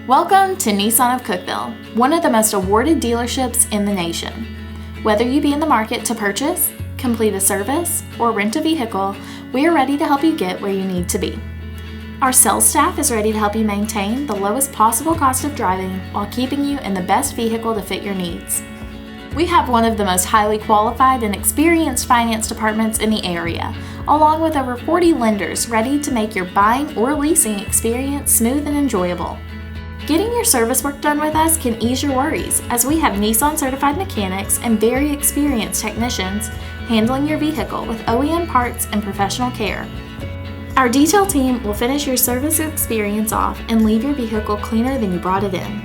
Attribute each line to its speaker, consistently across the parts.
Speaker 1: Welcome to Nissan of Cookeville, one of the most awarded dealerships in the nation. Whether you be in the market to purchase, complete a service, or rent a vehicle, we are ready to help you get where you need to be. Our sales staff is ready to help you maintain the lowest possible cost of driving while keeping you in the best vehicle to fit your needs. We have one of the most highly qualified and experienced finance departments in the area, along with over 40 lenders ready to make your buying or leasing experience smooth and enjoyable. Getting your service work done with us can ease your worries, as we have Nissan certified mechanics and very experienced technicians handling your vehicle with OEM parts and professional care. Our detail team will finish your service experience off and leave your vehicle cleaner than you brought it in.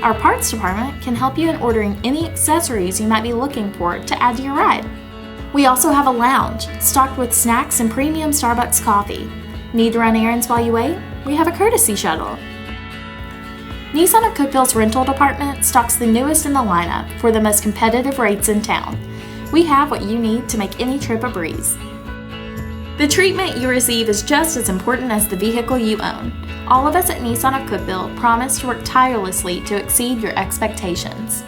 Speaker 1: Our parts department can help you in ordering any accessories you might be looking for to add to your ride. We also have a lounge stocked with snacks and premium Starbucks coffee. Need to run errands while you wait? We have a courtesy shuttle. Nissan of Cookeville's rental department stocks the newest in the lineup for the most competitive rates in town. We have what you need to make any trip a breeze. The treatment you receive is just as important as the vehicle you own. All of us at Nissan of Cookeville promise to work tirelessly to exceed your expectations.